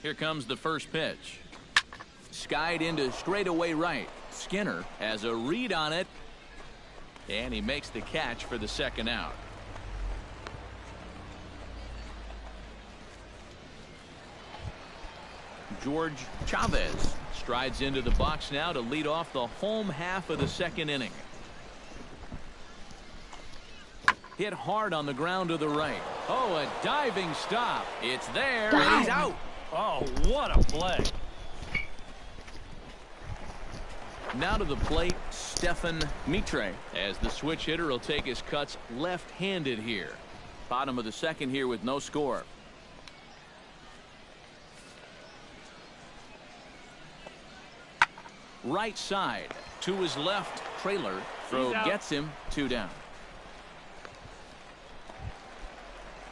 Here comes the first pitch. Skied into straightaway right. Skinner has a read on it, and he makes the catch for the second out. George Chavez strides into the box now to lead off the home half of the second inning. Hit hard on the ground to the right. Oh, a diving stop. It's there, and he's out. Oh, what a play. Now to the plate, Stephen Mitre, as the switch hitter will take his cuts left-handed here. Bottom of the second here with no score. Right side to his left. Trailer throw gets him 2 down.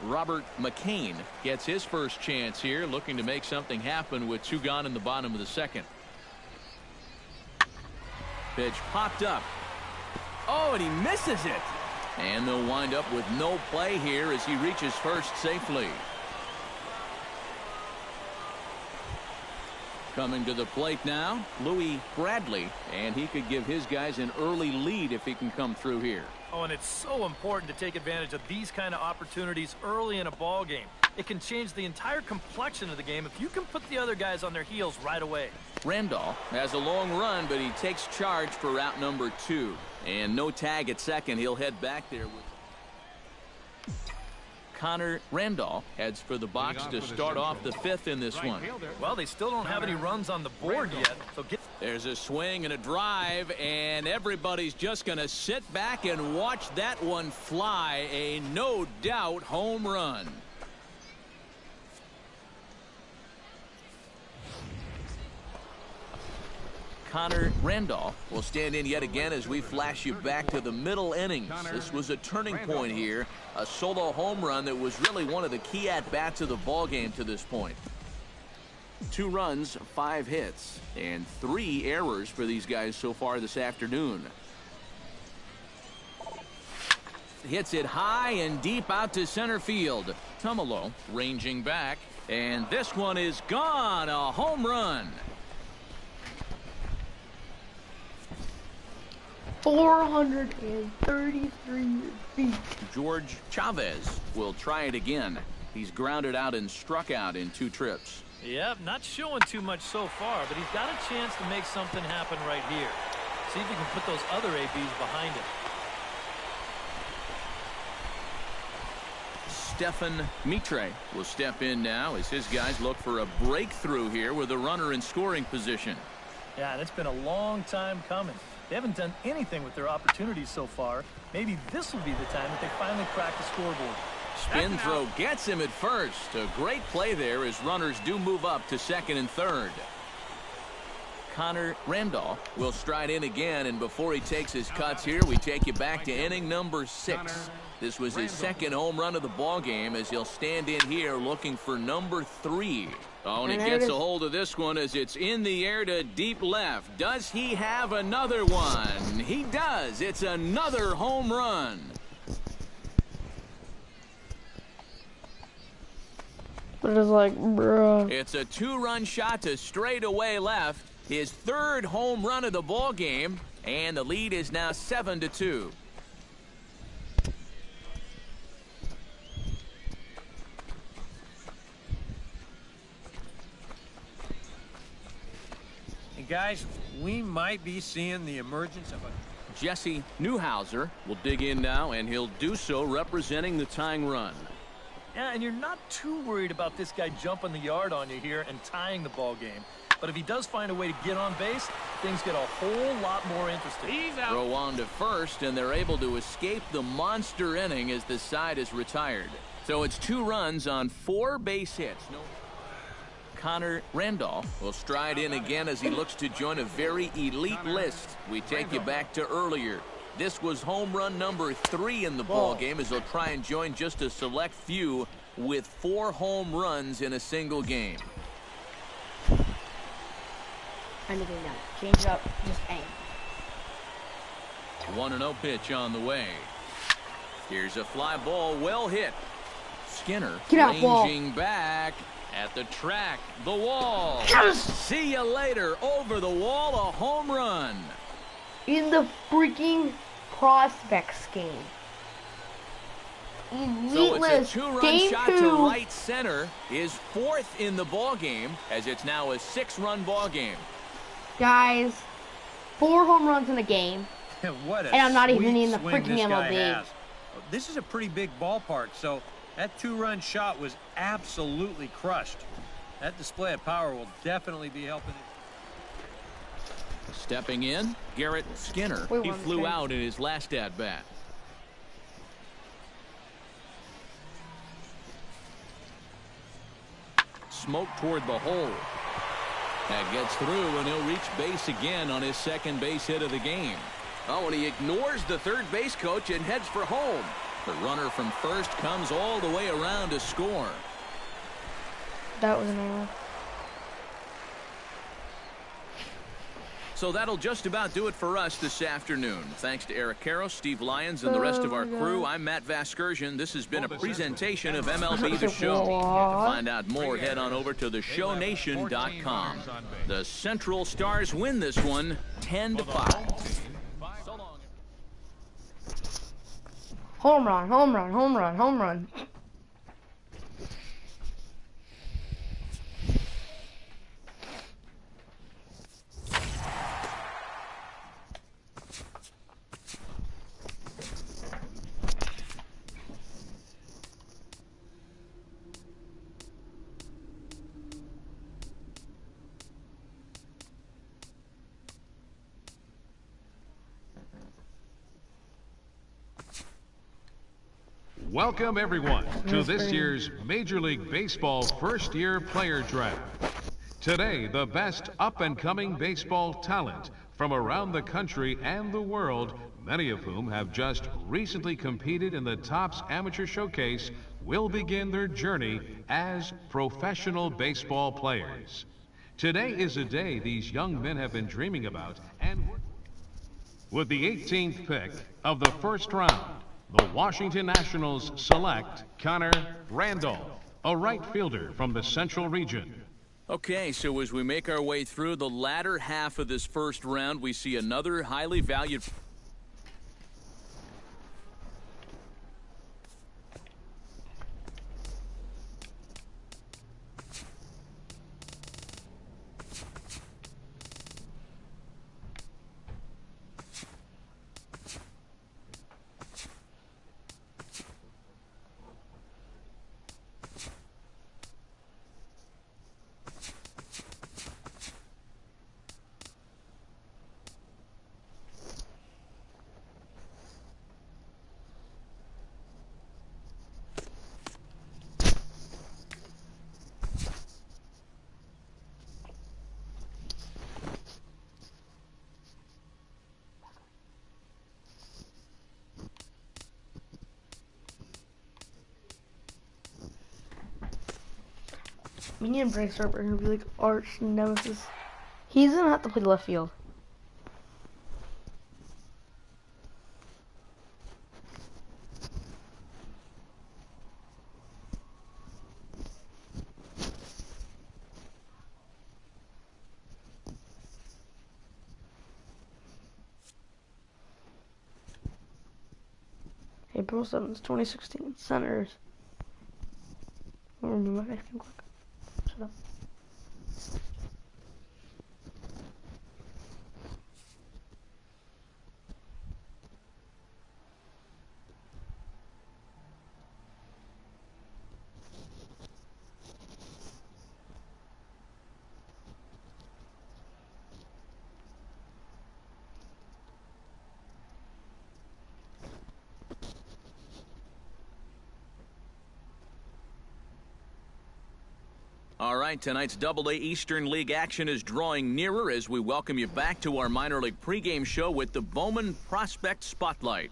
Robert McCain gets his first chance here, looking to make something happen with 2 gone in the bottom of the second. Pitch popped up. Oh, and he misses it. And they'll wind up with no play here as he reaches first safely. Coming to the plate now, Louis Bradley, and he could give his guys an early lead if he can come through here. Oh, and it's so important to take advantage of these kind of opportunities early in a ball game. It can change the entire complexion of the game if you can put the other guys on their heels right away. Randolph has a long run, but he takes charge for route number 2. And no tag at second. He'll head back there with Connor Randolph heads for the box to start off the 5th in this one. Well, they still don't have any runs on the board yet. So there's a swing and a drive, and everybody's just going to sit back and watch that one fly. A no doubt home run. Connor Randolph will stand in yet again as we flash you back to the middle innings. This was a turning point here, a solo home run that was really one of the key at-bats of the ball game to this point. 2 runs, 5 hits, and 3 errors for these guys so far this afternoon. Hits it high and deep out to center field. Tumalo ranging back, and this one is gone. A home run. 433 feet. George Chavez will try it again. He's grounded out and struck out in 2 trips. Yep, not showing too much so far, but he's got a chance to make something happen right here. See if he can put those other ABs behind him. Stephen Mitre will step in now as his guys look for a breakthrough here with a runner in scoring position. Yeah, and it's been a long time coming. They haven't done anything with their opportunities so far. Maybe this will be the time that they finally crack the scoreboard. Spin throw gets him at first. A great play there as runners do move up to second and third. Connor Randolph will stride in again, and before he takes his cuts here, we take you back to inning number 6. This was his second home run of the ball game as he'll stand in here looking for number 3. Oh, and he gets a hold of this one as it's in the air to deep left. Does he have another one? He does. It's another home run. But it's like, bro. It's a 2-run shot to straightaway left. His 3rd home run of the ball game, and the lead is now 7-2. Guys, we might be seeing the emergence of a... Jesse Newhouser will dig in now, and he'll do so representing the tying run. Yeah, and you're not too worried about this guy jumping the yard on you here and tying the ball game. But if he does find a way to get on base, things get a whole lot more interesting. He's out. Throw on to first, and they're able to escape the monster inning as the side is retired. So it's 2 runs on 4 base hits. Connor Randolph will stride in again as he looks to join a very elite list. We take you back to earlier. This was home run number 3 in the ball game as he'll try and join just a select few with 4 home runs in a single game. Anything down. Change up. Just aim. 1-0 pitch on the way. Here's a fly ball, well hit. Skinner Get out, ball. ranging back. At the track, the wall. Yes! See you later. Over the wall, a home run. In the freaking prospects game. So it's Eliteless. a two-run Game shot 2. to right center. Is fourth in the ball game, as it's now a 6-run ball game. Guys, 4 home runs in a game. What a And I'm not even sweet in the swing freaking this guy MLB. has. This is a pretty big ballpark, so that 2-run shot was absolutely crushed. That display of power will definitely be helping it. Stepping in, Garrett Skinner. We He won flew this game. out in his last at-bat. Smoke toward the hole. That gets through, and he'll reach base again on his second base hit of the game. Oh, and he ignores the third base coach and heads for home. The runner from first comes all the way around to score. That was an error. So that'll just about do it for us this afternoon. Thanks to Eric Karros, Steve Lyons, and the rest of our crew. I'm Matt Vasgersian. This has been a presentation of MLB The Show. To find out more, head on over to theshownation.com. The Central Stars win this one 10-5. So long. Home run, home run, home run, home run. Welcome, everyone, to this year's Major League Baseball first-year player draft. Today, the best up-and-coming baseball talent from around the country and the world, many of whom have just recently competed in the Topps Amateur Showcase, will begin their journey as professional baseball players. Today is a day these young men have been dreaming about, and with the 18th pick of the first round, the Washington Nationals select Connor Randall, a right fielder from the Central Region. Okay, so as we make our way through the latter half of this first round, we see another highly valued... Me and Bryce Harper are gonna be like arch nemesis. He's gonna have to play left field. April 7th, 2016. Senators. I'll remove my ice cream quick. Shut up. All right, tonight's Double-A Eastern League action is drawing nearer as we welcome you back to our minor league pregame show with the Bowman Prospect Spotlight.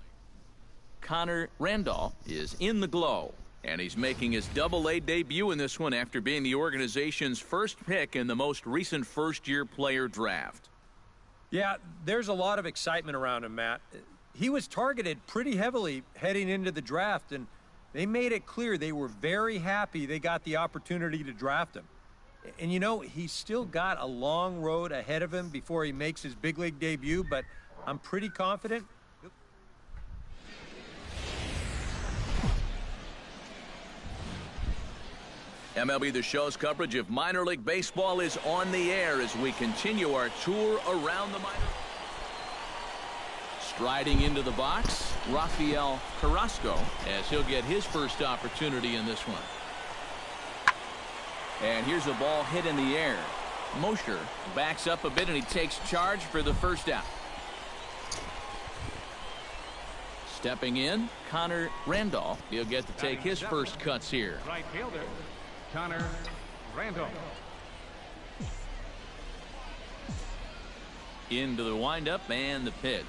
Connor Randall is in the glow, and he's making his Double-A debut in this one after being the organization's first pick in the most recent first-year player draft. Yeah, there's a lot of excitement around him, Matt. He was targeted pretty heavily heading into the draft, and They made it clear they were very happy they got the opportunity to draft him. And you know, he's still got a long road ahead of him before he makes his big league debut, but I'm pretty confident. MLB The Show's coverage of minor league baseball is on the air as we continue our tour around the minor. Striding into the box, Rafael Carrasco, as he'll get his first opportunity in this one. And here's a ball hit in the air. Mosher backs up a bit and he takes charge for the first out. Stepping in, Connor Randolph. He'll get to take his first cuts here. Right fielder, Connor Randolph. Into the windup and the pitch.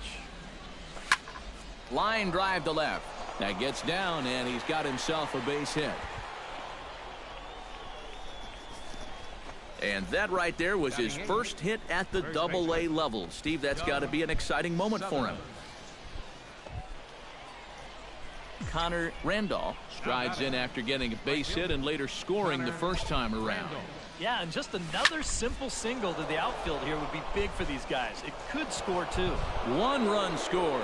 Line drive to left. That gets down and he's got himself a base hit. And that right there was his first hit at the Double-A level. Steve, that's got to be an exciting moment for him. Connor Randolph strides in after getting a base hit and later scoring the first time around. Yeah, and just another simple single to the outfield here would be big for these guys. It could score two. 1 run scores.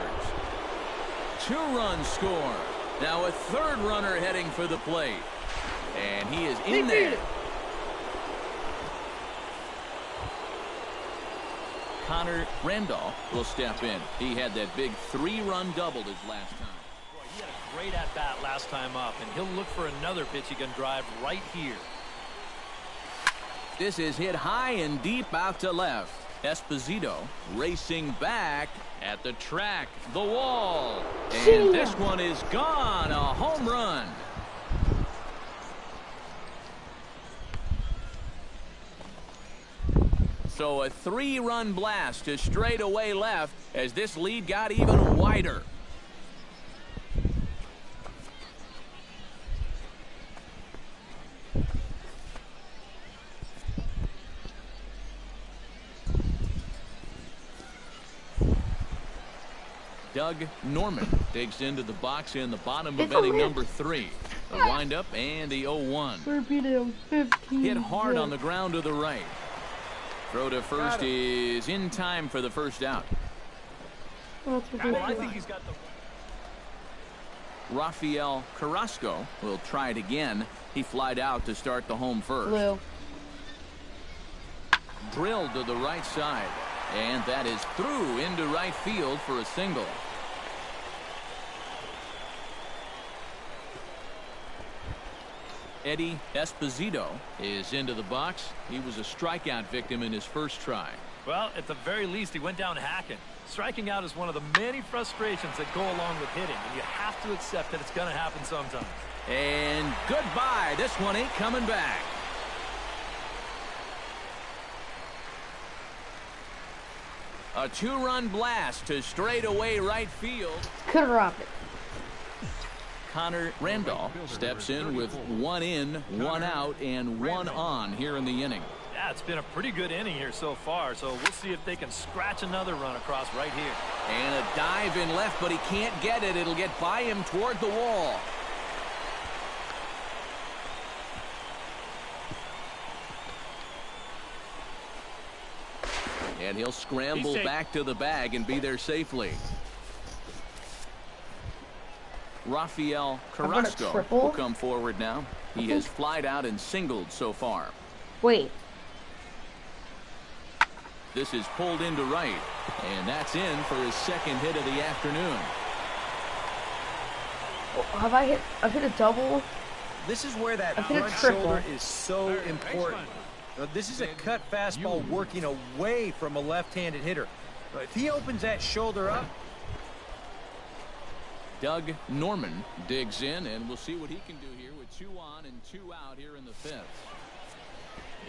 2 runs score. Now a 3rd runner heading for the plate. And he is in there. Connor Randolph will step in. He had that big 3-run double his last time. Boy, he had a great at-bat last time up, and he'll look for another pitch he can drive right here. This is hit high and deep out to left. Esposito racing back at the track, the wall. And this one is gone, a home run. So a 3-run blast to straightaway left as this lead got even wider. Doug Norman digs into the box in the bottom of inning number 3. A windup and the 0-1. Hit hard on the ground to the right. Throw to first is in time for the first out. Well, I think he's got the... Rafael Carrasco will try it again. He flied out to start the home first. Blue. Drilled to the right side. And that is through into right field for a single. Eddie Esposito is into the box. He was a strikeout victim in his first try. Well, at the very least, he went down hacking. Striking out is one of the many frustrations that go along with hitting, and you have to accept that it's going to happen sometime. And goodbye. This one ain't coming back. A 2-run blast to straightaway right field. Could rob it. Connor Randolph steps in with 1 in, 1 out, and 1 on here in the inning. Yeah, it's been a pretty good inning here so far, so we'll see if they can scratch another run across right here. And a dive in left, but he can't get it. It'll get by him toward the wall. And he'll scramble back to the bag and be there safely. Rafael Carrasco will come forward now. He has flied out and singled so far. Wait. This is pulled into right, and that's in for his 2nd hit of the afternoon. Have I hit? I've hit a double. This is where that I've hit a front triple. shoulder is so important. Now, this is a cut fastball working away from a left-handed hitter. If he opens that shoulder up. Doug Norman digs in, and we'll see what he can do here with 2 on and 2 out here in the 5th.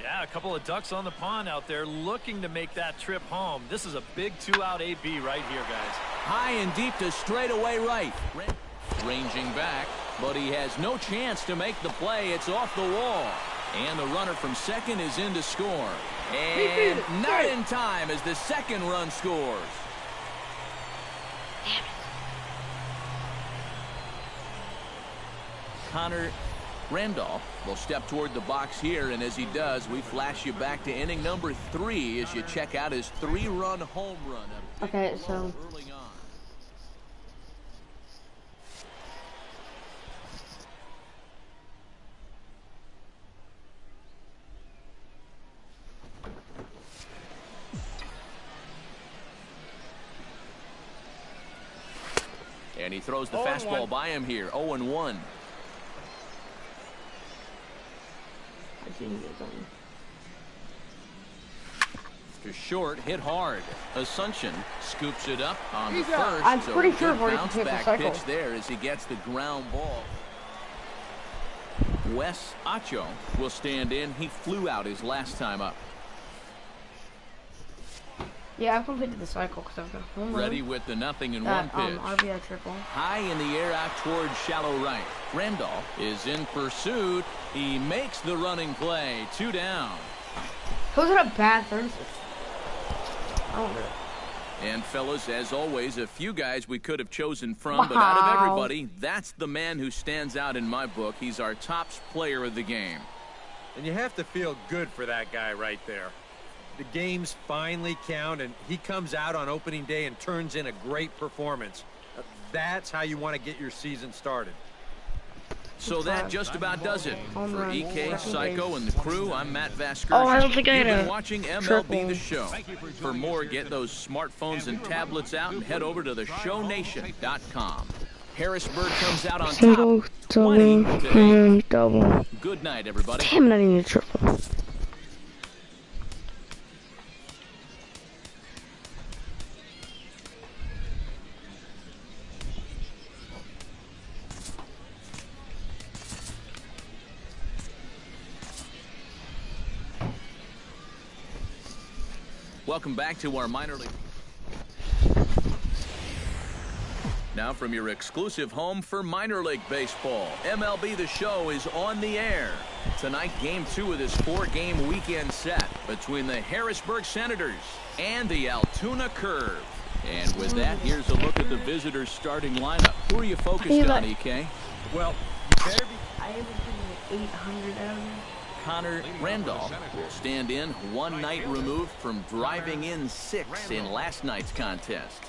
Yeah, a couple of ducks on the pond out there looking to make that trip home. This is a big 2-out AB right here, guys. High and deep to straightaway right. Ranging back, but he has no chance to make the play. It's off the wall. And the runner from second is in to score. And not in time as the 2nd run scores. Connor Randolph will step toward the box here, and as he does, we flash you back to inning number 3 as you check out his 3-run home run. Okay, so Early on. And he throws the fastball by him here. 0-1. I didn't get something. To short, hit hard. Assumption scoops it up on the first. I'm so pretty good sure I've already bounce completed the back cycle. pitch there as he gets the ground ball. Wes Acho will stand in. He flew out his last time up. Yeah, I've completed the cycle because I've got a home run. Ready with the 0-1 That, pitch. RBI triple. High in the air out towards shallow right. Randolph is in pursuit. He makes the running play. 2 down. Who's in a bad third? I don't know. And fellas, as always, a few guys we could have chosen from, but out of everybody, that's the man who stands out in my book. He's our top player of the game. And you have to feel good for that guy right there. The games finally count, and he comes out on opening day and turns in a great performance. That's how you want to get your season started. So that just about does it. Home For run. EK, Psycho, and the crew, I'm Matt Vasquez. Oh, I don't think I You've had been a watching MLB triple. The Show. For more, get those smartphones and tablets out and head over to theshownation.com. Harrisburg comes out on Single, top, double, 20 today. and double. Good night, everybody. Damn it, I need a triple. Welcome back to our minor league. Now from your exclusive home for minor league baseball, MLB The Show is on the air. Tonight, game 2 of this 4-game weekend set between the Harrisburg Senators and the Altoona Curve. And with that, here's a look at the visitors' starting lineup. Who are you focused on, EK? Well, you better be... I haven't been 800 out of it. Connor Randolph will stand in, 1 night removed from driving in 6 in last night's contest.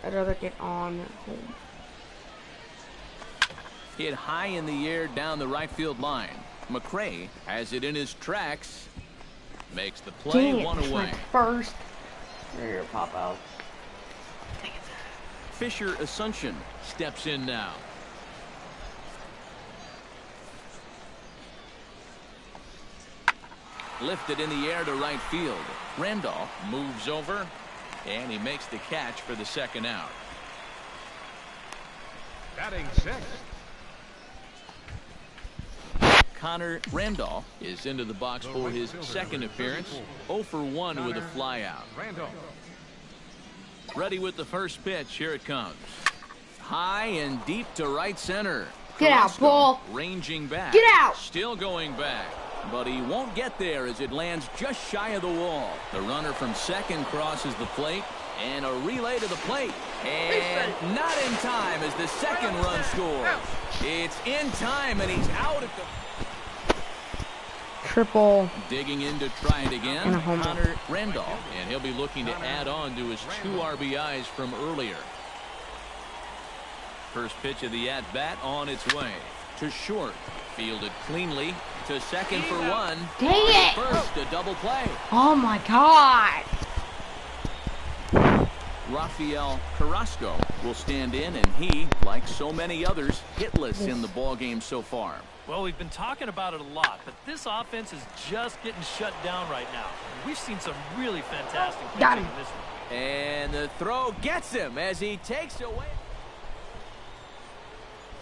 I'd rather get on home. Hit high in the air down the right field line. McCray has it in his tracks. Makes the play. Dang it, 1 it's my away. first career pop out. Fisher Asuncion steps in now. Lifted in the air to right field. Randolph moves over, and he makes the catch for the 2nd out. Batting 6th. Connor Randolph is into the box for his 2nd appearance. 0 for 1 with a flyout. Randolph. Ready with the first pitch. Here it comes. High and deep to right center. Get out, Carrasco ball. Ranging back. Get out. Still going back. But he won't get there as it lands just shy of the wall. The runner from second crosses the plate. And a relay to the plate. And not in time as the second run scores. It's in time and he's out at the... Triple. Digging in to try it again. And a home run. Connor Randolph. And he'll be looking to add on to his 2 RBIs from earlier. First pitch of the at-bat on its way. To short. Fielded cleanly. To second for 1. Dang it! First, a double play. Oh my god. Rafael Carrasco will stand in, and he, like so many others, hitless in the ballgame so far. Well, we've been talking about it a lot, but this offense is just getting shut down right now. We've seen some really fantastic Got pitching him. in this one. And the throw gets him as he takes away.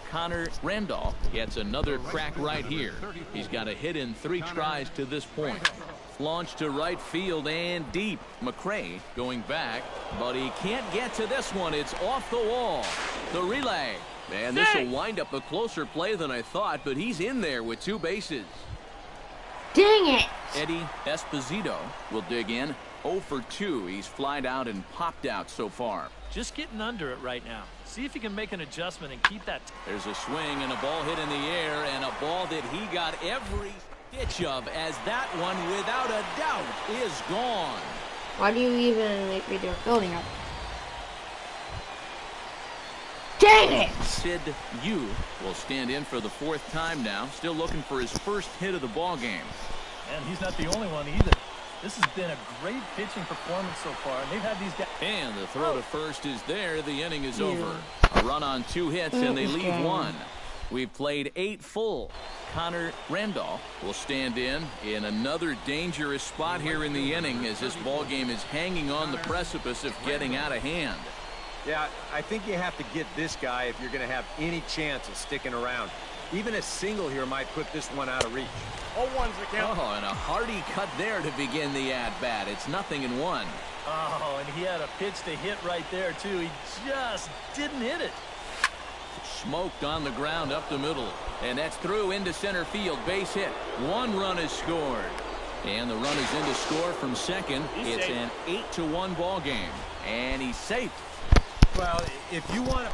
Connor Randolph gets another crack right here. He's got a hit in 3 tries to this point. Launched to right field and deep. McCray going back, but he can't get to this one. It's off the wall. The relay. And this will wind up a closer play than I thought, but he's in there with 2 bases. Dang it. Eddie Esposito will dig in. 0 for 2. He's flied out and popped out so far. Just getting under it right now. See if he can make an adjustment and keep that. There's a swing and a ball hit in the air, and a ball that he got every stitch of, as that one, without a doubt, is gone. Why do you even make me do a fielding up? Dang it! Sid Yu will stand in for the 4th time now, still looking for his first hit of the ball game. And he's not the only one either. This has been a great pitching performance so far, and they've had these guys. And the throw to first is there. The inning is over. A run on 2 hits, and they leave 1. We've played 8 full. Connor Randolph will stand in another dangerous spot here in the inning, as this ball game is hanging on the precipice of getting out of hand. Yeah, I think you have to get this guy if you're going to have any chance of sticking around. Even a single here might put this one out of reach. 0-1's the count. Oh, and a hearty cut there to begin the at-bat. It's 0-1. Oh, and he had a pitch to hit right there, too. He just didn't hit it. Smoked on the ground up the middle. And that's through into center field. Base hit. 1 run is scored. And the run is in to score from second. It's an 8-1 ball game. And he's safe. Well, if you want to...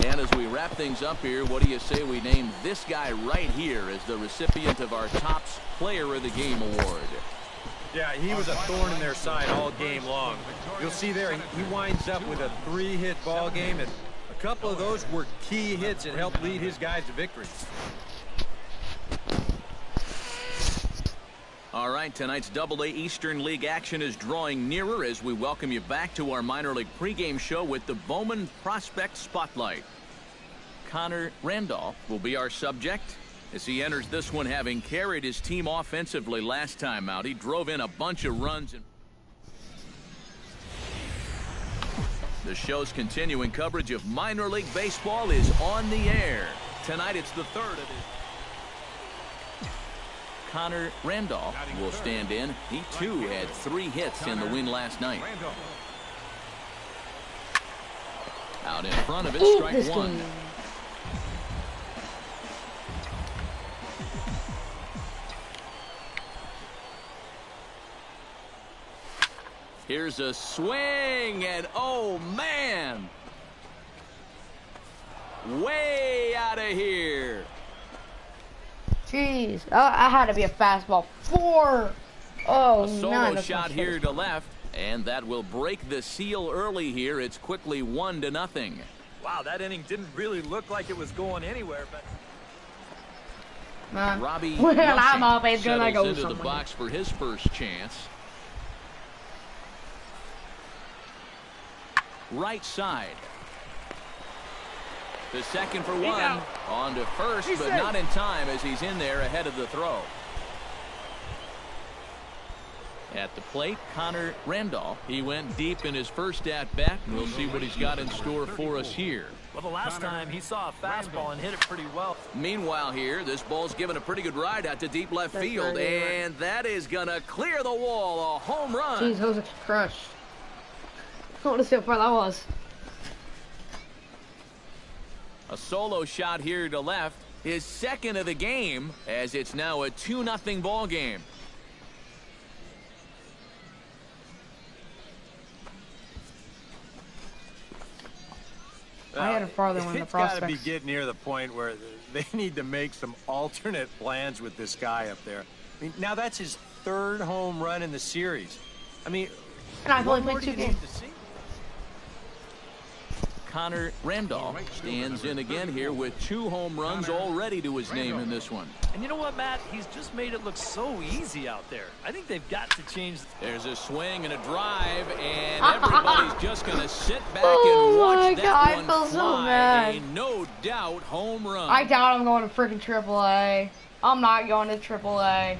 And as we wrap things up here, what do you say we name this guy right here as the recipient of our Topps Player of the Game award? Yeah, he was a thorn in their side all game long. You'll see there, he winds up with a 3-hit ball game, and a couple of those were key hits that helped lead his guys to victory. All right, tonight's Double-A Eastern League action is drawing nearer as we welcome you back to our minor league pregame show with the Bowman Prospect Spotlight. Connor Randolph will be our subject as he enters this one, having carried his team offensively last time out. He drove in a bunch of runs. The show's continuing coverage of minor league baseball is on the air. Tonight it's the 3rd of it. Connor Randolph will stand in. He too had 3 hits in the win last night. Out in front of it, strike 1. Here's a swing, and oh man, way out of here. Jeez, I had to be a fastball. 4. Oh, a solo shot here to left, and that will break the seal early here. It's quickly 1-0. Wow, that inning didn't really look like it was going anywhere, but Robbie I'm always gonna go into somewhere. the box for his first chance. Right side. The second for 1. On to first, but not in time as he's in there ahead of the throw. At the plate, Connor Randolph. He went deep in his first at-bat. We'll see what he's got in store for us here. well, the last time he saw a fastball and hit it pretty well. Meanwhile here, this ball's given a pretty good ride out to deep left field, and that is going to clear the wall. A home run. Jeez, I was crushed. I want to see how far that was. A solo shot here to left, his second of the game, as it's now a 2-0 ball game. I had a farther one. The It's got to prospects. be getting near the point where they need to make some alternate plans with this guy up there. I mean, now that's his 3rd home run in the series. I mean, And I've what only more played do 2 you games. need to see? Connor Randolph stands in again here with 2 home runs already to his name in this one. And you know what, Matt? He's just made it look so easy out there. I think they've got to change. There's a swing and a drive, and everybody's just going to sit back Oh and my watch God, I that one feel so fly. bad. A no doubt home run. I doubt I'm going to freaking AAA. I'm not going to AAA.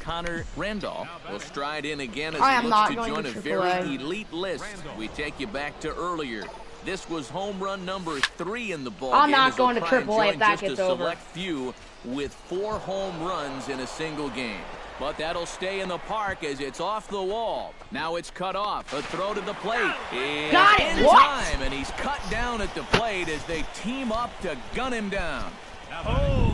Connor Randolph will stride in again as I he am looks not to going join to a AAA. very elite list. We take you back to earlier. This was home run number 3 in the ball I'm game. not as he'll going to try and AAA if join that just gets a over. select few with 4 home runs in a single game. But that'll stay in the park as it's off the wall. Now it's cut off. A throw to the plate. It's Got it. in What? time, and he's cut down at the plate as they team up to gun him down. Oh,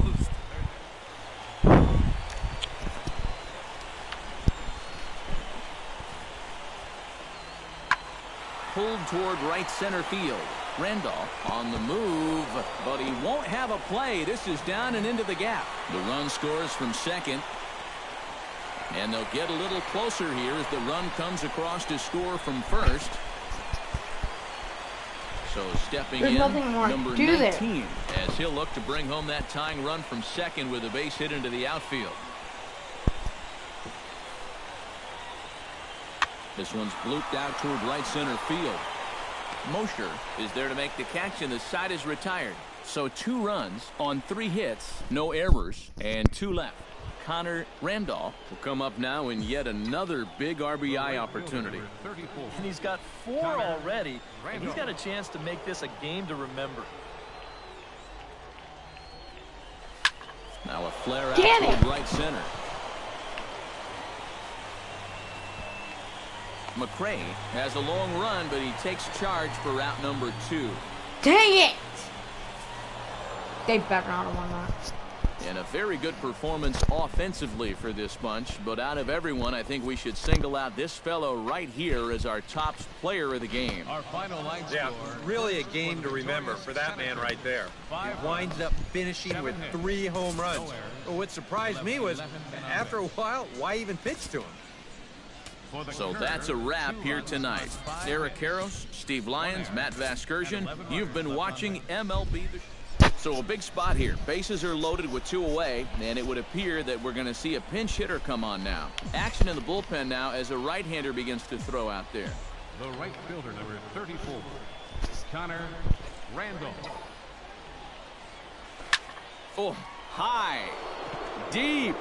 pulled toward right center field. Randolph on the move, but he won't have a play. This is down and into the gap. The run scores from second. And they'll get a little closer here as the run comes across to score from first. So stepping There's in, nothing more number to do 19, there. as he'll look to bring home that tying run from second with a base hit into the outfield. This one's blooped out toward right center field. Mosher is there to make the catch, and the side is retired. So 2 runs on 3 hits, no errors, and 2 left. Connor Randolph will come up now in yet another big RBI opportunity. And he's got 4 already, and he's got a chance to make this a game to remember. Now a flare out Damn it. toward right center. McRae has a long run, but he takes charge for route number 2. Dang it! They better not have won that. And a very good performance offensively for this bunch, but out of everyone, I think we should single out this fellow right here as our top player of the game. Our final line Yeah, score. really a game to remember for that man right there. He winds up finishing with 3 home runs. But what surprised me was, after a while, why even pitch to him? So that's a wrap here tonight. Eric Karros, Steve Lyons, Matt Vasgersian, you've been watching MLB The Show. So a big spot here. Bases are loaded with 2 away, and it would appear that we're going to see a pinch hitter come on now. Action in the bullpen now as a right-hander begins to throw out there. The right fielder, number 34, Connor Randolph. Oh, high, deep.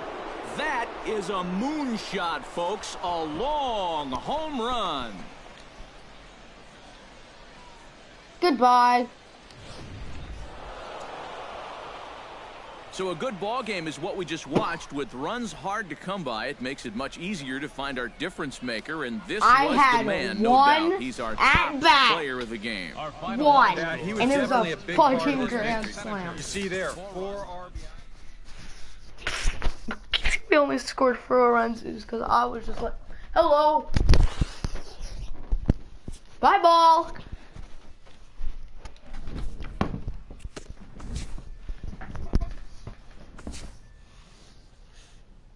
That is a moonshot, folks. A long home run. Goodbye. So a good ball game is what we just watched. With runs hard to come by, it makes it much easier to find our difference maker, and this was the man, no doubt. He's our top player of the game. One. Yeah, he was And it was definitely a a big part of fucking this grand victory. slam. You see there, 4 RBI. We only scored 4 runs because I was just like, hello. Bye, ball.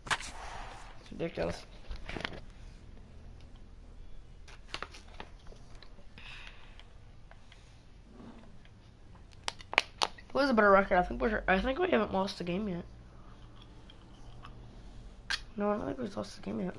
It's ridiculous. What is a better record? I think we haven't lost a game yet. No, I don't think we've lost the game yet.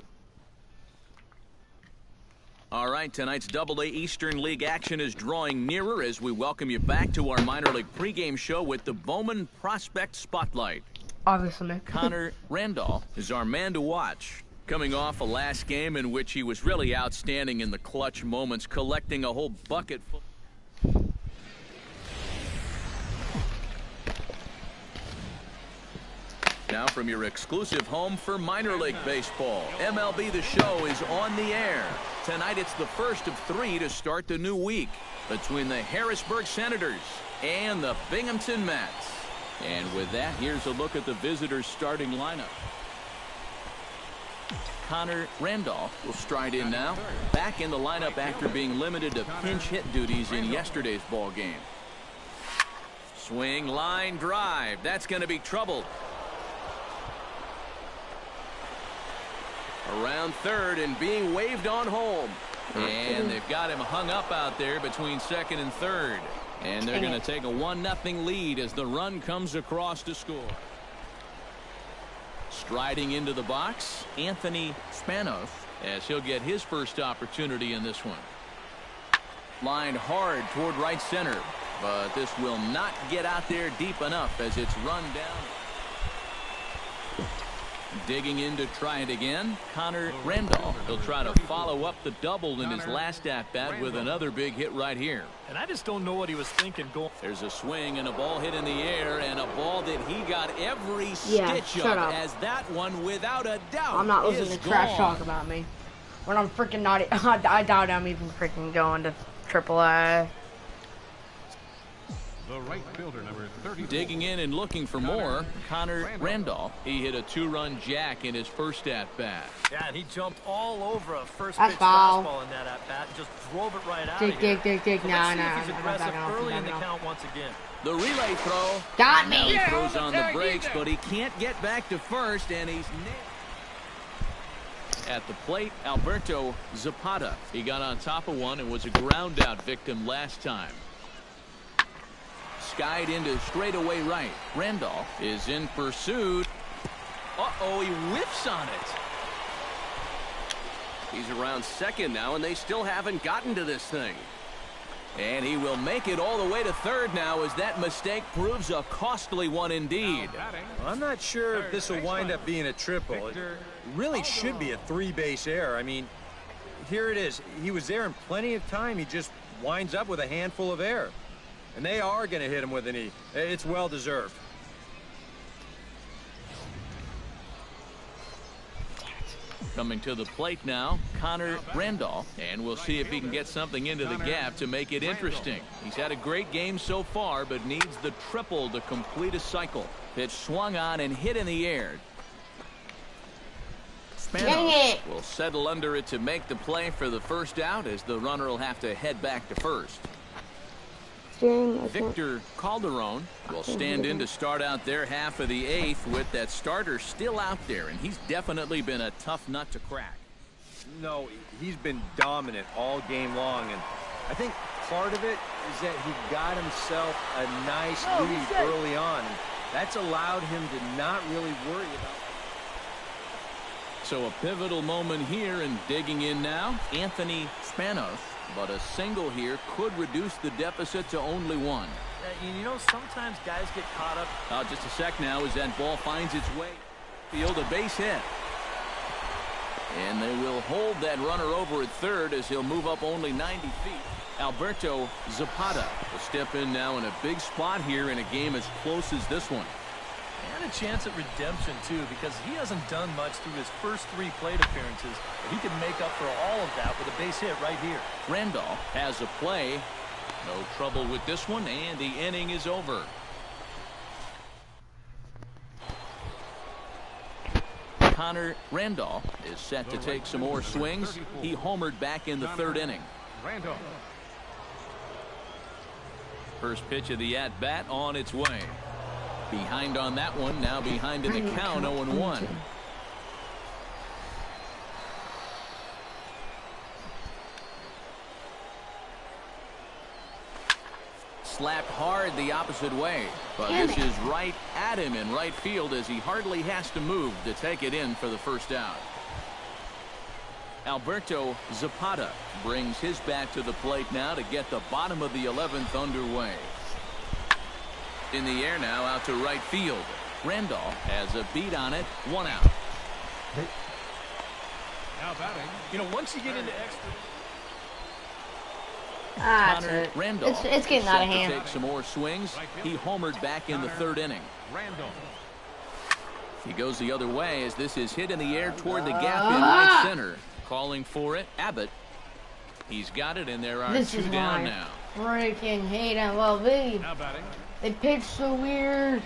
All right, tonight's Double-A Eastern League action is drawing nearer as we welcome you back to our minor league pregame show with the Bowman Prospect Spotlight. Obviously, Nick. Connor Randolph is our man to watch. Coming off a last game in which he was really outstanding in the clutch moments, collecting a whole bucket full. Now from your exclusive home for minor league baseball, MLB The Show is on the air. Tonight it's the first of 3 to start the new week between the Harrisburg Senators and the Binghamton Mets. And with that, here's a look at the visitors' starting lineup. Connor Randolph will stride in now, back in the lineup after being limited to pinch hit duties in yesterday's ball game. Swing, line, drive. That's going to be trouble. Around third and being waved on home. And they've got him hung up out there between second and third. And they're going to take a 1-0 lead as the run comes across to score. Striding into the box, Anthony Spanos, as he'll get his first opportunity in this one. Lined hard toward right center, but this will not get out there deep enough as it's run down. Digging in to try it again, Connor Randolph. He'll try to follow up the double in his last at-bat with another big hit right here. And I just don't know what he was thinking going. There's a swing and a ball hit in the air, and a ball that he got every stitch of, as that one, without a doubt, I'm not listening to trash gone. talk about me. When I'm freaking not, I doubt I'm even freaking going to AAA. the right fielder, number 34. Digging in and looking for more, Connor Randolph. He hit a 2-run jack in his first at-bat. Yeah, and he jumped all over a first That's pitch foul. fastball in that at-bat and just drove it right out Dig, of here. dig, dig, dig. So No, let's see no, if he's I'm aggressive backing off, early I'm in the backing count once again. The relay throw. Got Now me. he throws on the brakes, but he can't get back to first, and he's nailed. At the plate, Alberto Zapata. He got on top of one and was a ground out victim last time. Skied into straightaway right. Randolph is in pursuit. Uh-oh, he whiffs on it. He's around second now, and they still haven't gotten to this thing. And he will make it all the way to third now as that mistake proves a costly one indeed. I'm not sure if this will wind up being a triple. It really should be a 3-base error. I mean, here it is. He was there in plenty of time. He just winds up with a handful of air. And they are going to hit him with an E. It's well-deserved. Coming to the plate now, Connor Randolph, and we'll see if he can get something into the gap to make it interesting. He's had a great game so far, but needs the triple to complete a cycle. Pitch swung on and hit in the air. Spanos will settle under it to make the play for the first out, as the runner will have to head back to first. Victor Calderon will stand in to start out their half of the 8th with that starter still out there, and he's definitely been a tough nut to crack. No, he's been dominant all game long, and I think part of it is that he got himself a nice lead early on, and that's allowed him to not really worry about it. So a pivotal moment here, and digging in now, Anthony Spanos. But a single here could reduce the deficit to only one. You know, sometimes guys get caught up. Just a sec now as that ball finds its way. Field a base hit. And they will hold that runner over at third as he'll move up only 90 feet. Alberto Zapata will step in now in a big spot here in a game as close as this one. And a chance at redemption, too, because he hasn't done much through his first 3 plate appearances. But he can make up for all of that with a base hit right here. Randolph has a play. No trouble with this one, and the inning is over. Connor Randolph is set to take some more swings. He homered back in the 3rd inning. Randolph. First pitch of the at-bat on its way. Behind on that one, now behind in the count, 0-1. Slapped hard the opposite way, but this is right at him in right field as he hardly has to move to take it in for the first out. Alberto Zapata brings his bat to the plate now to get the bottom of the 11th underway. In the air now, out to right field. Randolph has a beat on it, 1 out. Now batting. You know, once you get into extra. That's Connor it. Randolph It's getting out of set to hand. take some more swings. He homered back in the 3rd inning. Randolph. He goes the other way as this is hit in the air toward the gap in right center. Calling for it, Abbott. He's got it, and there are This 2 is down why. now. Freaking hate MLB. Now batting. They pitch so weird.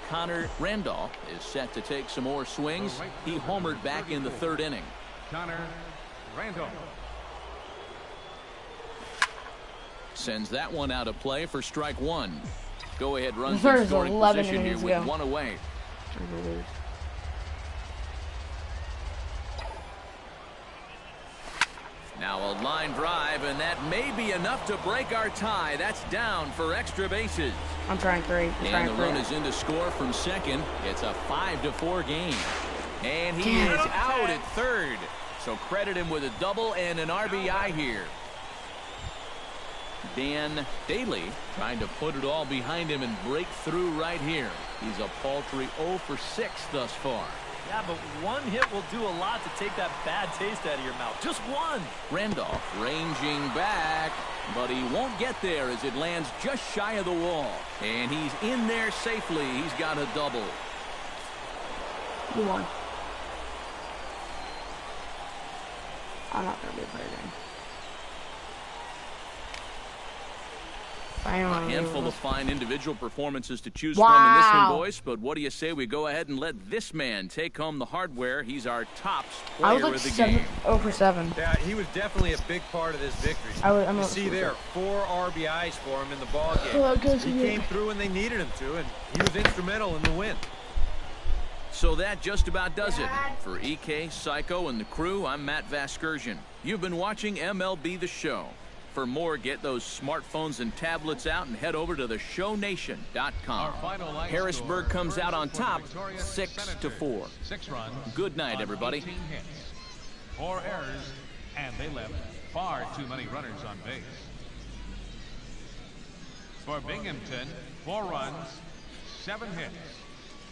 Connor Randolph is set to take some more swings. He homered back in the 3rd inning. Connor Randolph. Sends that one out of play for strike 1. Go ahead runs There's in scoring 11 position here innings with ago. 1 away. Now a line drive, and that may be enough to break our tie. That's down for extra bases. I'm trying 3. And the run is in to score from second. It's a 5-4 game. And he is out at third. So credit him with a double and an RBI here. Dan Daly trying to put it all behind him and break through right here. He's a paltry 0 for 6 thus far. Yeah, but one hit will do a lot to take that bad taste out of your mouth. Just one. Randolph ranging back, but he won't get there as it lands just shy of the wall. And he's in there safely. He's got a double. You won. I'm not going to be a player game. A handful of fine individual performances to choose Wow. from in this one, boys. But what do you say we go ahead and let this man take home the hardware? He's our tops I was player like of the 7 game. 0 for 7. Yeah, he was definitely a big part of this victory. I'm You not see sure. there, 4 RBIs for him in the ball game. Oh, I guess He he- came through when they needed him to, and he was instrumental in the win. So that just about does it. For EK, Psycho, and the crew, I'm Matt Vasgersian. You've been watching MLB The Show. For more, get those smartphones and tablets out and head over to theshownation.com. Harrisburg comes out on top, 6-4. 6 runs. Good night, on everybody. 18 hits, 4 errors, and they left far too many runners on base. For Binghamton, 4 runs, 7 hits,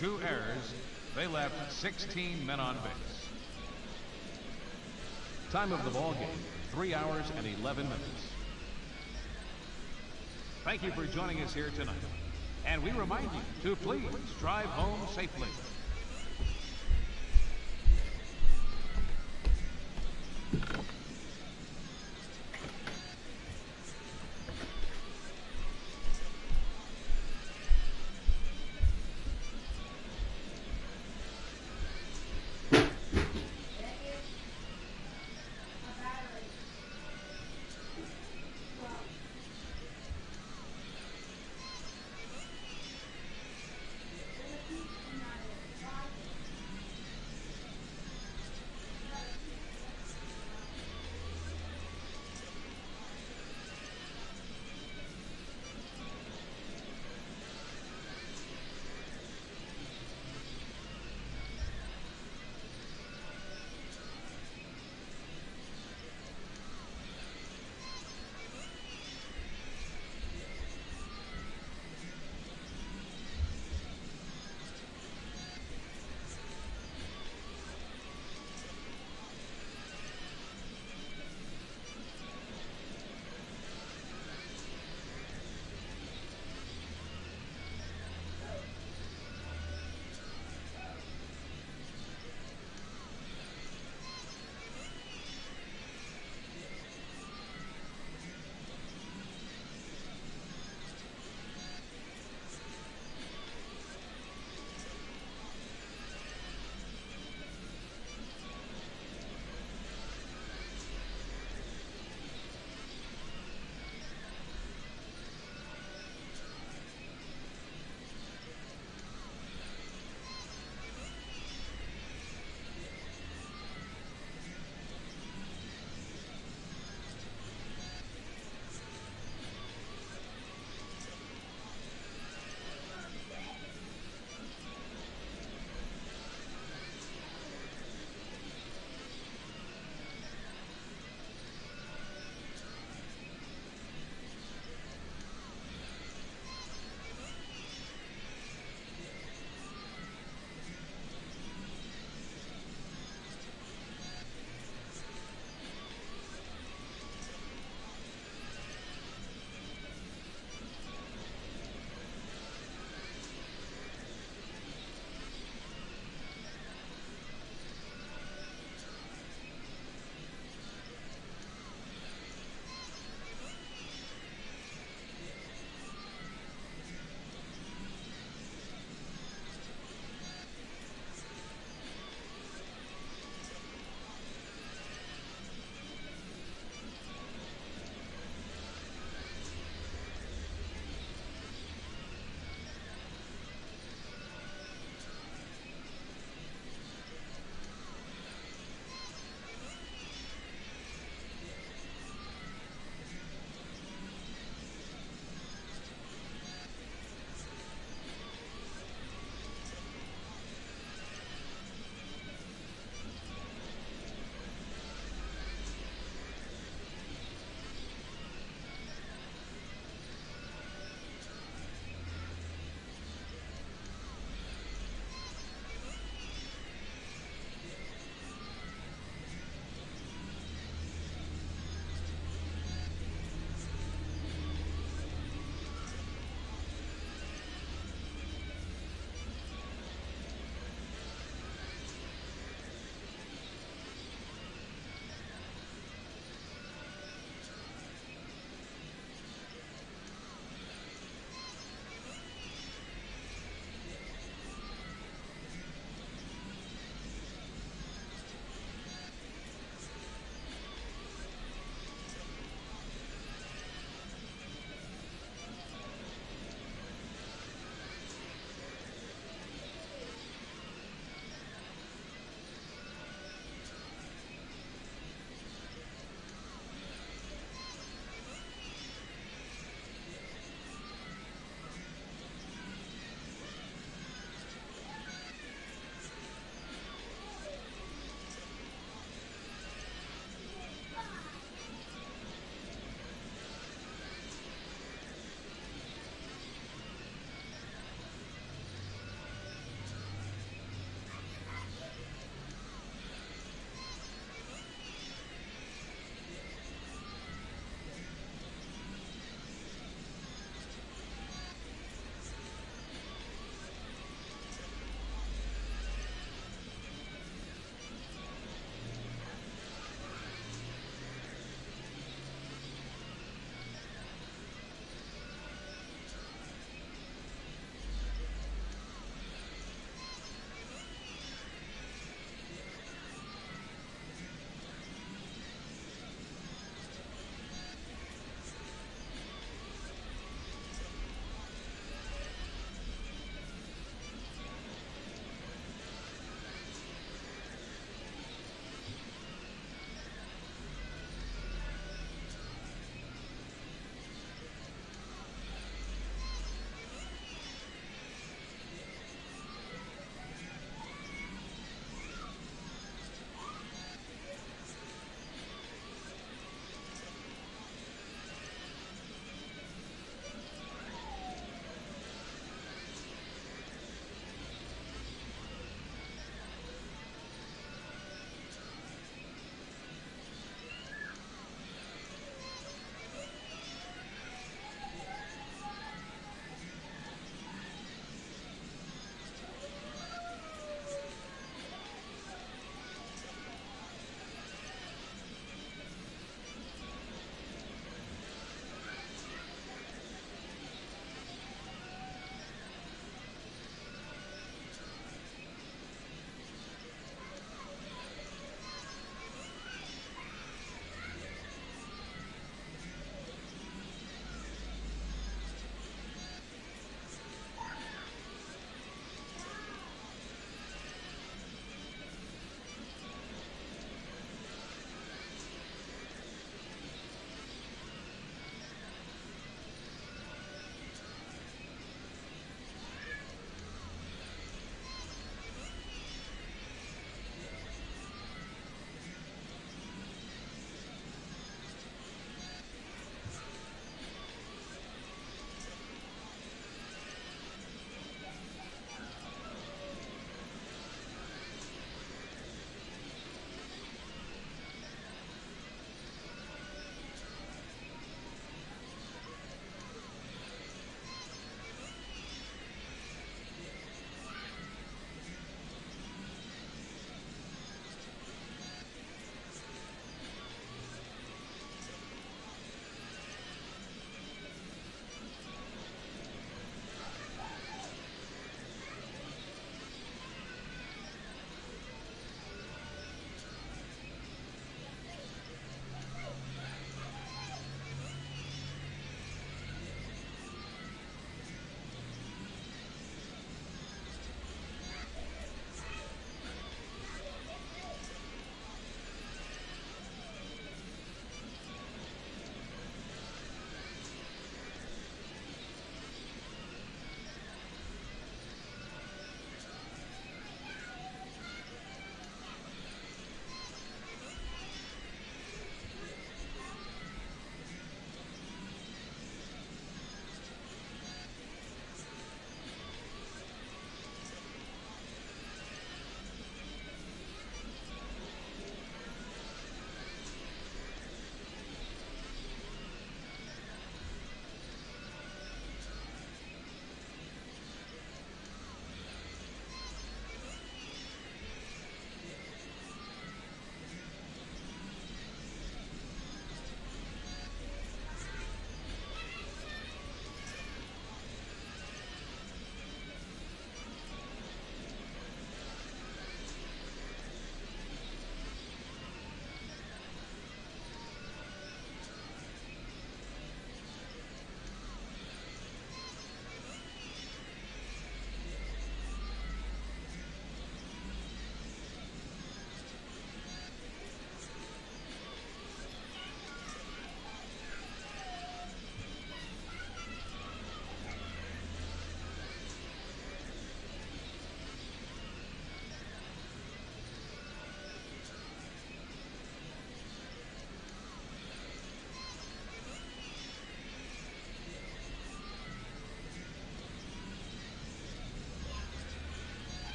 2 errors. They left 16 men on base. Time of the ball game, 3 hours and 11 minutes. Thank you for joining us here tonight. And we remind you to please drive home safely.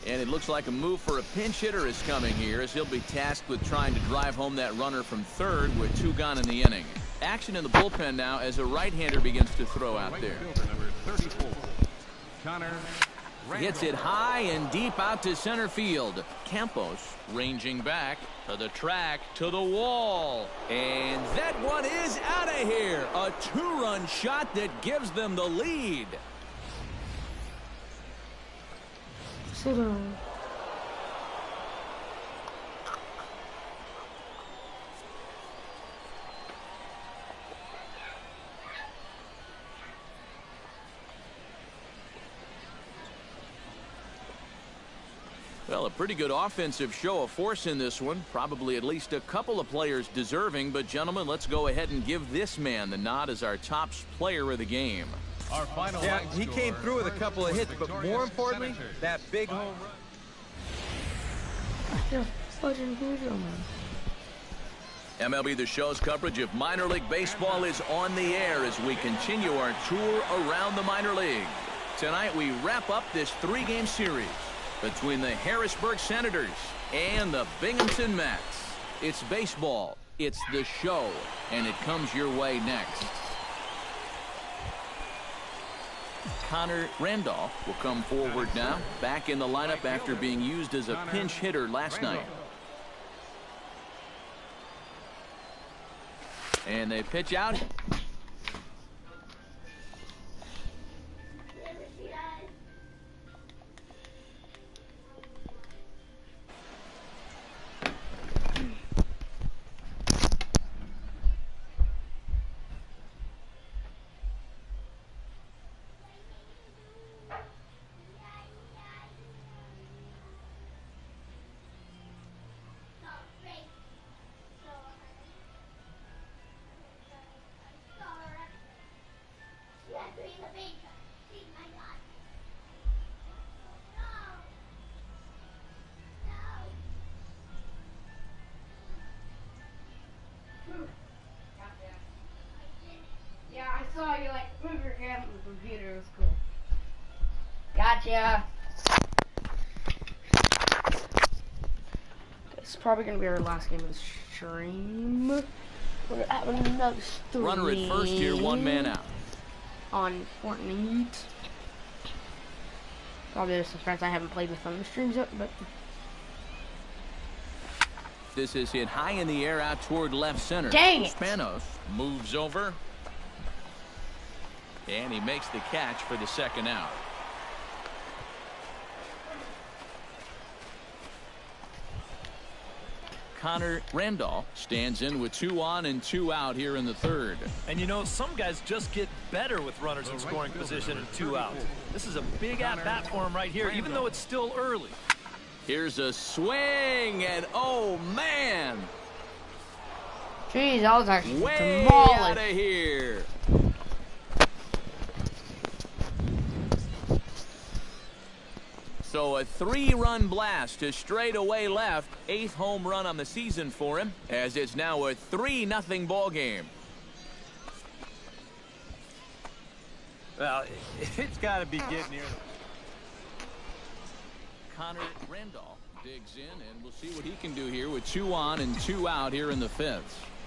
And it looks like a move for a pinch hitter is coming here, as he'll be tasked with trying to drive home that runner from third with 2 gone in the inning. Action in the bullpen now as a right-hander begins to throw out there. Number 34, Connor Hits it high and deep out to center field. Campos ranging back to the track, to the wall. And that one is out of here. A 2-run shot that gives them the lead. Sit down. Well, a pretty good offensive show of force in this one. Probably at least a couple of players deserving. But, gentlemen, let's go ahead and give this man the nod as our top player of the game. Our final Yeah, he came through with a couple of hits, but more importantly, that big home run. Yeah, fucking huge on man. MLB The Show's coverage of minor league baseball is on the air as we continue our tour around the minor league. Tonight, we wrap up this 3-game series between the Harrisburg Senators and the Binghamton Mets. It's baseball, it's the show, and it comes your way next. Connor Randolph will come forward now, back in the lineup after being used as a pinch hitter last night. And they pitch out. Yeah, I saw you like move your hand on the computer. It was cool. Gotcha. It's probably gonna be our last game of the stream. We're having another stream. Runner at first here, 1 man out. On Fortnite. Probably there's some friends I haven't played with on the streams yet, but This is hit high in the air out toward left center. Dang it. Spanos moves over. And he makes the catch for the 2nd out. Connor Randolph stands in with 2 on and 2 out here in the 3rd. And you know, some guys just get better with runners in scoring position and 2 outs. This is a big at-bat for him right here, even though it's still early. Here's a swing, and oh man, jeez, that was actually way demolished. out of here. So a 3-run blast to straightaway left. 8th home run on the season for him, as it's now a 3-0 ball game. Well, it's got to be getting near. Connor Randolph digs in, and we'll see what he can do here with 2 on and 2 out here in the 5th.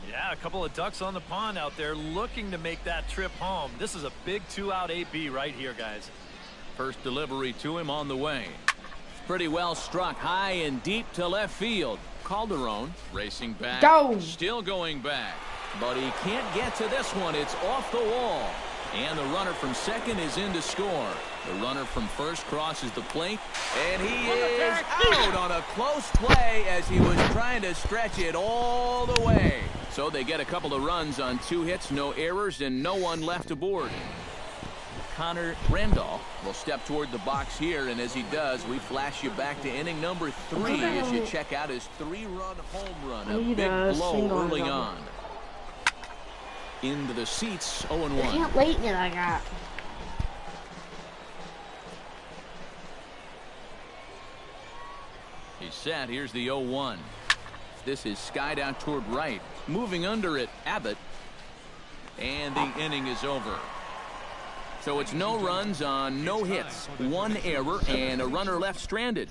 Yeah, a couple of ducks on the pond out there looking to make that trip home. This is a big 2-out AB right here, guys. First delivery to him on the way. Pretty well struck high and deep to left field. Calderon racing back. Go. Still going back. But he can't get to this one. It's off the wall. And the runner from second is in to score. The runner from first crosses the plate. And he is out on a close play as he was trying to stretch it all the way. So they get a couple of runs on 2 hits, no errors, and no one left aboard. Connor Randolph will step toward the box here, and as he does, we flash you back to inning number 3 as you check out his 3-run home run. A big blow early on. Into the seats, 0-1. I can't wait that I got. He's set. Here's the 0-1. This is skied out toward right. Moving under it, Abbott. And the inning is over. So it's no runs on no hits, one error, and a runner left stranded.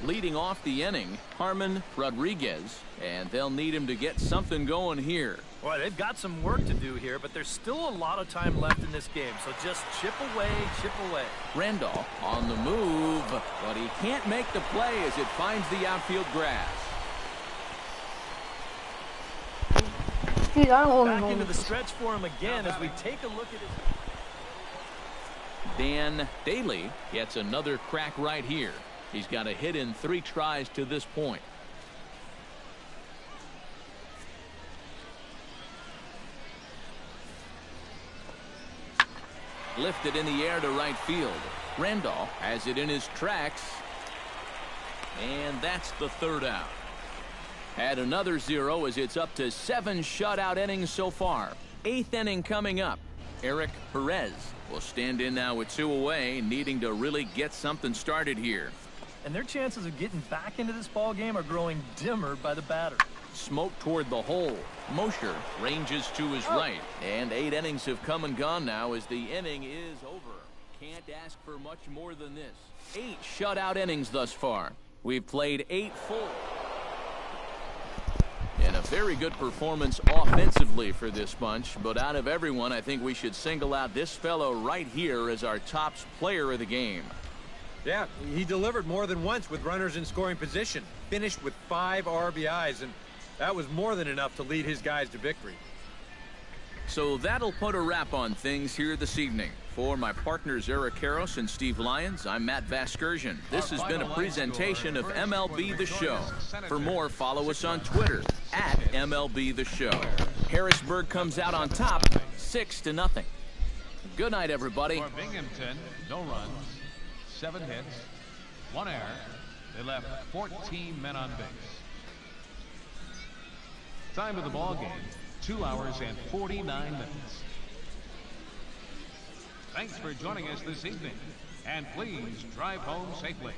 Leading off the inning, Harman Rodriguez, and they'll need him to get something going here. Boy, they've got some work to do here, but there's still a lot of time left in this game, so just chip away, chip away. Randall on the move, but he can't make the play as it finds the outfield grass. Dude, I don't Back know. into the stretch for him again as we take a look at his... Dan Daly gets another crack right here. He's got a hit in 3 tries to this point. Lifted in the air to right field. Randall has it in his tracks. And that's the 3rd out. Add another 0 as it's up to 7 shutout innings so far. 8th inning coming up. Eric Perez will stand in now with 2 away, needing to really get something started here. And their chances of getting back into this ball game are growing dimmer by the batter. Smoke toward the hole. Mosher ranges to his right. And 8 innings have come and gone now as the inning is over. Can't ask for much more than this. 8 shutout innings thus far. We've played 8 full. And a very good performance offensively for this bunch. But out of everyone, I think we should single out this fellow right here as our top player of the game. Yeah, he delivered more than once with runners in scoring position. Finished with 5 RBIs, and that was more than enough to lead his guys to victory. So that'll put a wrap on things here this evening. For my partners Eric Karros and Steve Lyons, I'm Matt Vasgersian. This has been a presentation of MLB The Show. For more, follow us on Twitter at MLB The Show. Harrisburg comes out on top, 6-0. Good night, everybody. For Binghamton, no runs, 7 hits, 1 error. They left 14 men on base. Time of the ball game, 2 hours and 49 minutes. Thanks for joining us this evening, and please drive home safely.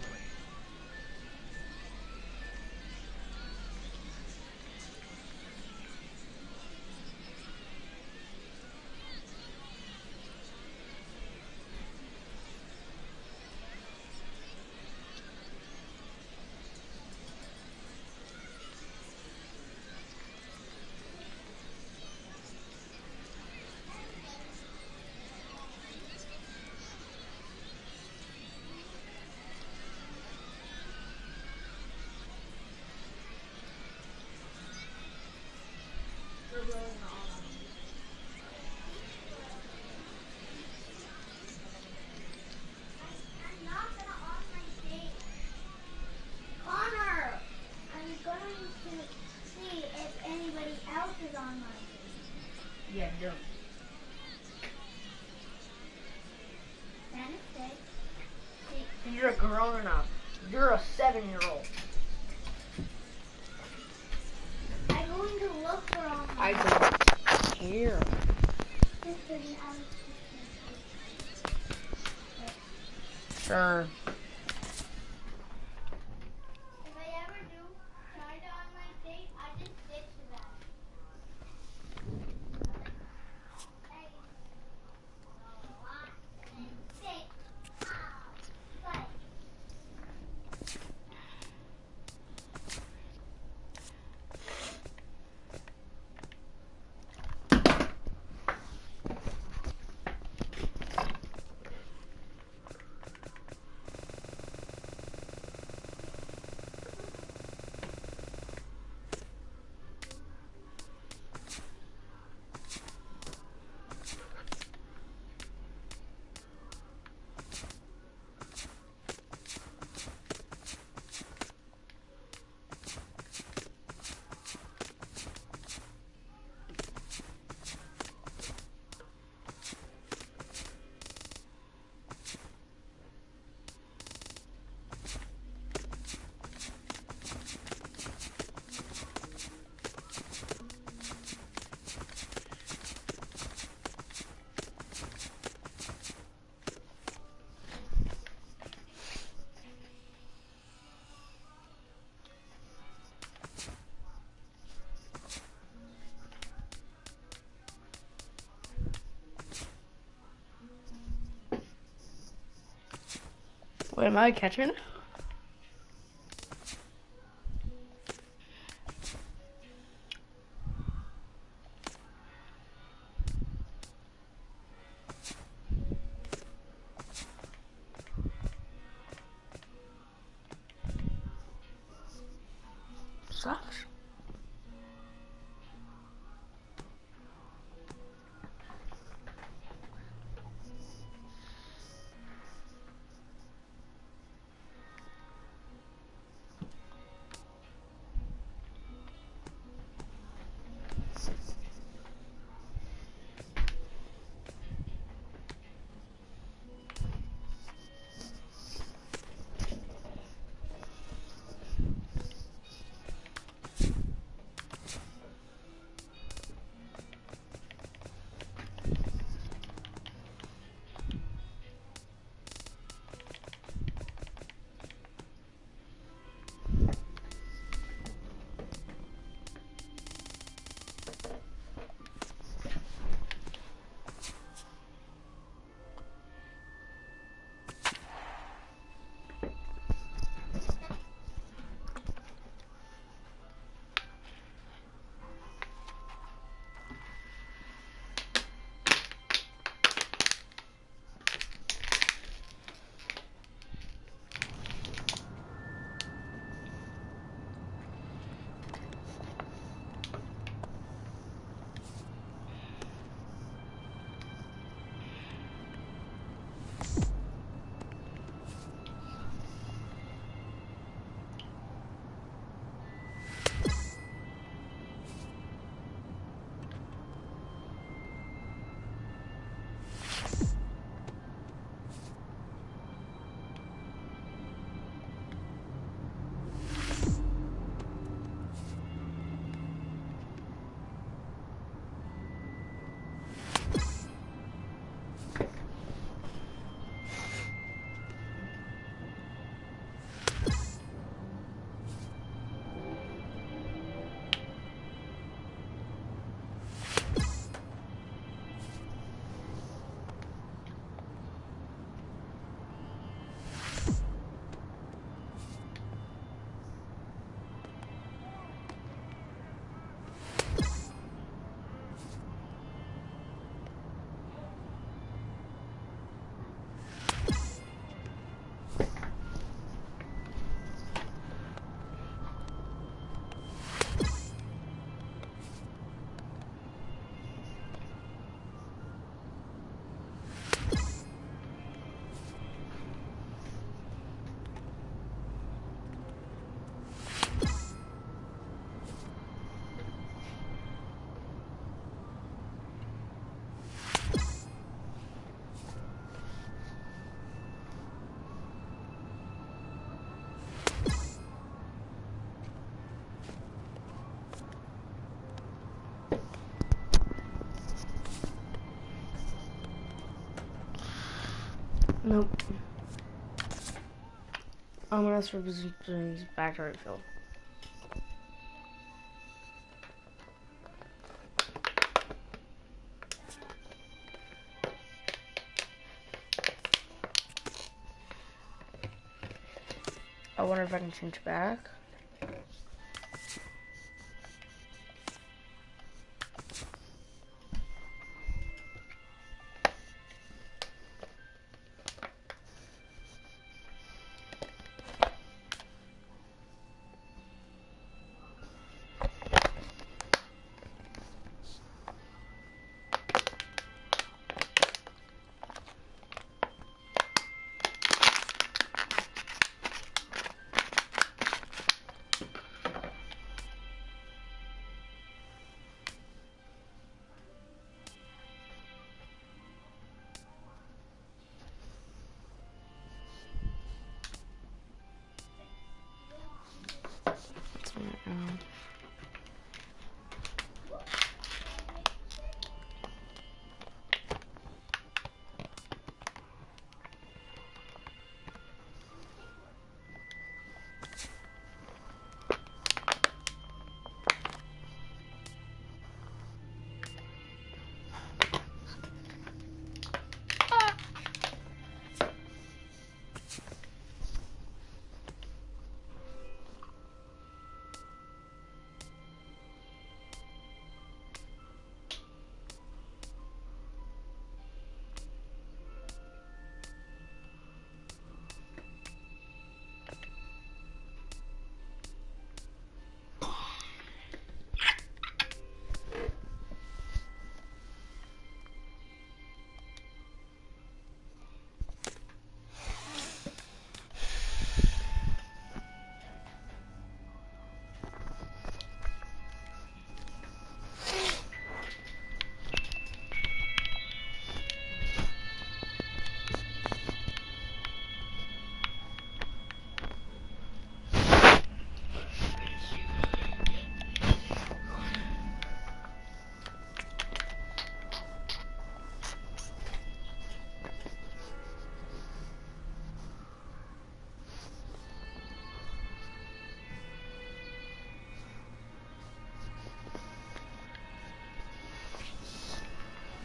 Yeah, no. You're a grown up. You're a 7-year-old. I'm going to look for all my... I don't care. Sure. If I ever do try to online date, I just stick to that. Hey. 1, 6, 5. Wait, am I catching? Sucks. Nope. I'm gonna ask for positions back to right field. I wonder if I can change back.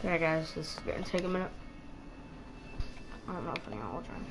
Yeah, guys, this is gonna take a minute. I don't know if anyone will join.